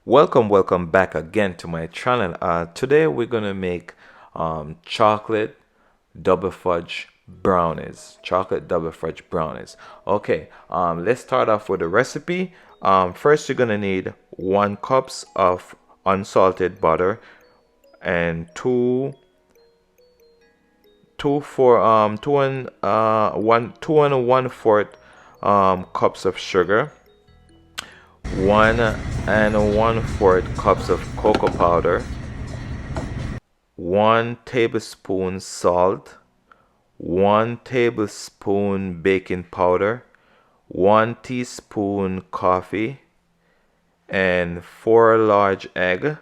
Welcome back again to my channel. Today we're gonna make chocolate double fudge brownies. Chocolate double fudge brownies. Okay, let's start off with the recipe. First you're gonna need 1 cups of unsalted butter and two and one fourth cups of sugar, 1 and 1/4 cups of cocoa powder, 1 tablespoon salt, 1 tablespoon baking powder, 1 teaspoon coffee, and 4 large egg,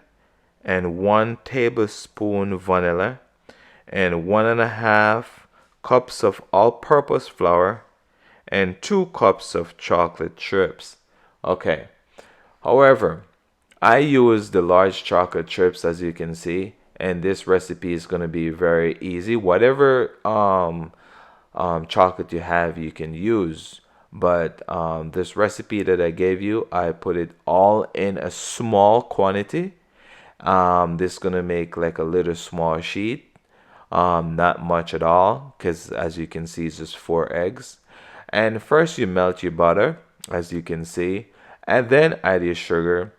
and 1 tablespoon vanilla, and 1.5 cups of all-purpose flour, and 2 cups of chocolate chips. Okay. However, I use the large chocolate chips as you can see, and this recipe is going to be very easy. Whatever chocolate you have, you can use. But this recipe that I gave you, I put it all in a small quantity. This is going to make like a little small sheet. Not much at all, because as you can see, it's just 4 eggs. And first you melt your butter, as you can see, and then add your sugar,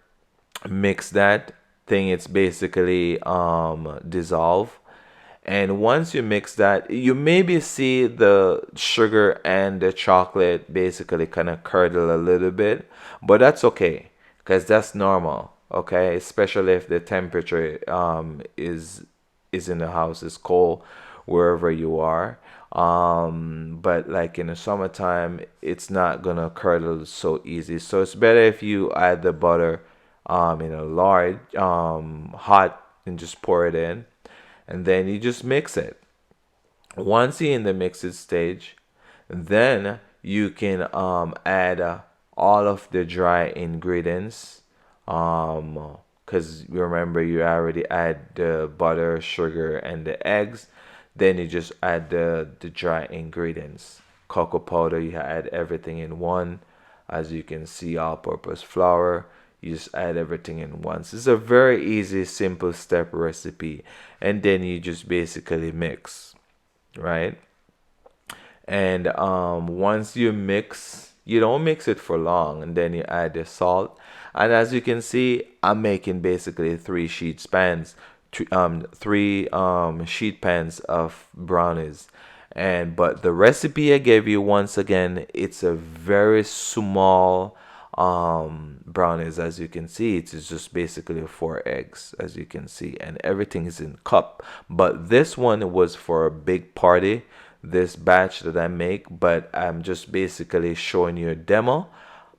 mix that thing. It's basically dissolve, and once you mix that, you maybe see the sugar and the chocolate basically kind of curdle a little bit, but that's okay because that's normal. Okay, especially if the temperature is in the house, is cold wherever you are. But like in the summertime, it's not gonna curdle so easy. So it's better if you add the butter in a large hot, and just pour it in, and then you just mix it. Once you're in the mixed stage, then you can add all of the dry ingredients. Because remember, you already add the butter, sugar, and the eggs. Then you just add the dry ingredients. Cocoa powder, you add everything in one. As you can see, all-purpose flour, you just add everything in once. It's a very easy, simple step recipe. And then you just basically mix, right? And once you mix, you don't mix it for long, and then you add the salt. And as you can see, I'm making basically three sheet pans of brownies. And but the recipe I gave you, once again, it's a very small brownies. As you can see, it's just basically 4 eggs, as you can see, and everything is in cup. But this one was for a big party, this batch that I make. But I'm just basically showing you a demo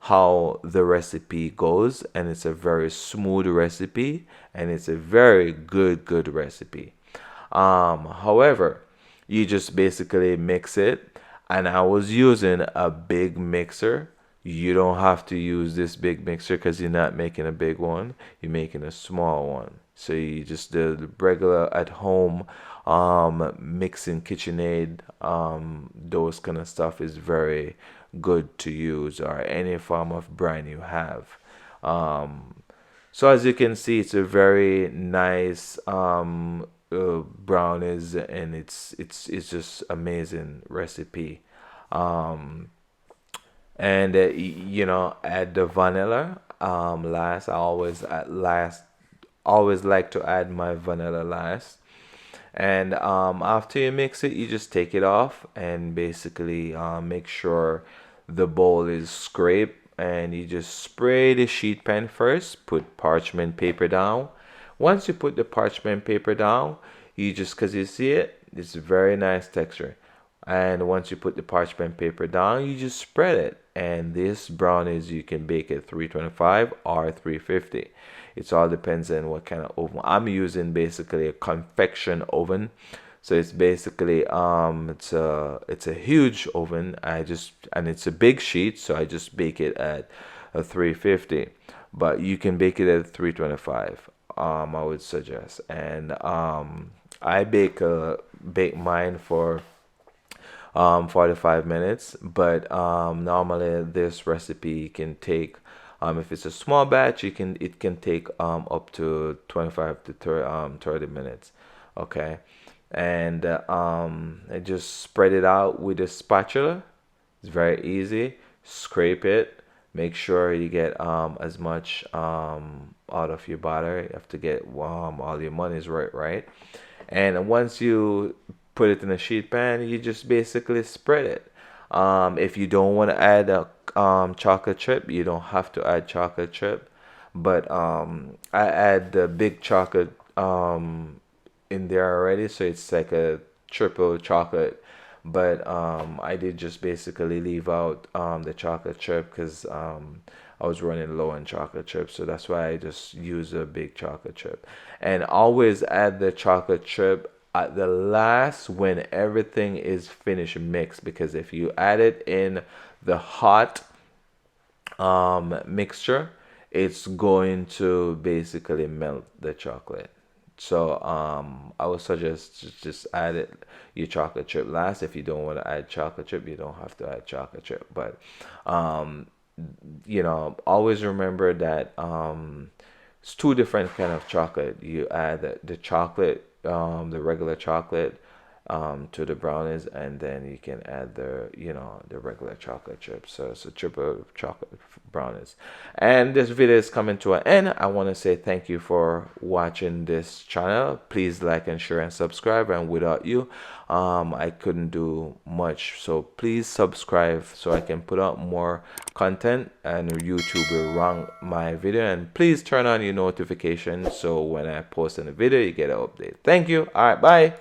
how the recipe goes, and it's a very smooth recipe, and it's a very good recipe. However, you just basically mix it, and I was using a big mixer. You don't have to use this big mixer because you're not making a big one, you're making a small one. So you just the regular at home mixing KitchenAid, those kind of stuff is very good to use, or any form of brine you have. um, so as you can see, it's a very nice brownies, and it's just amazing recipe. Um, and add the vanilla last. I always at last always like to add my vanilla last. And after you mix it, you just take it off, and basically make sure the bowl is scraped, and you just spray the sheet pan first. Put parchment paper down. Once you put the parchment paper down, you just, because you see it's a very nice texture. And once you put the parchment paper down, you just spread it. And this brownies, you can bake at 325 or 350. It all depends on what kind of oven. I'm using basically a convection oven. So it's basically it's a huge oven. And it's a big sheet, so I just bake it at a 350. But you can bake it at 325. I would suggest. And I bake mine for 45 minutes, but normally this recipe can take If it's a small batch, it can take up to 25 to 30 minutes. Okay. And I just spread it out with a spatula. It's very easy. Scrape it. Make sure you get as much out of your batter. You have to get all your money's right. And once you put it in a sheet pan, you just basically spread it. If you don't want to add a chocolate chip, you don't have to add chocolate chip. But I add the big chocolate in there already, so it's like a triple chocolate. But I did just basically leave out the chocolate chip because I was running low on chocolate chip, so that's why I just use a big chocolate chip. And always add the chocolate chip at the last when everything is finished mixed, because if you add it in the hot mixture, it's going to basically melt the chocolate. So I would suggest just add it your chocolate chip last. If you don't want to add chocolate chip, you don't have to add chocolate chip. But um, always remember that it's two different kind of chocolate. You add the chocolate, the regular chocolate, to the brownies, and then you can add the regular chocolate chips. So it's a triple chocolate brownies. And this video is coming to an end. I want to say thank you for watching this channel. Please like and share and subscribe. And without you, I couldn't do much. So please subscribe so I can put out more content and YouTube will rank my video. And please turn on your notifications so when I post a video, you get an update. Thank you. All right, bye.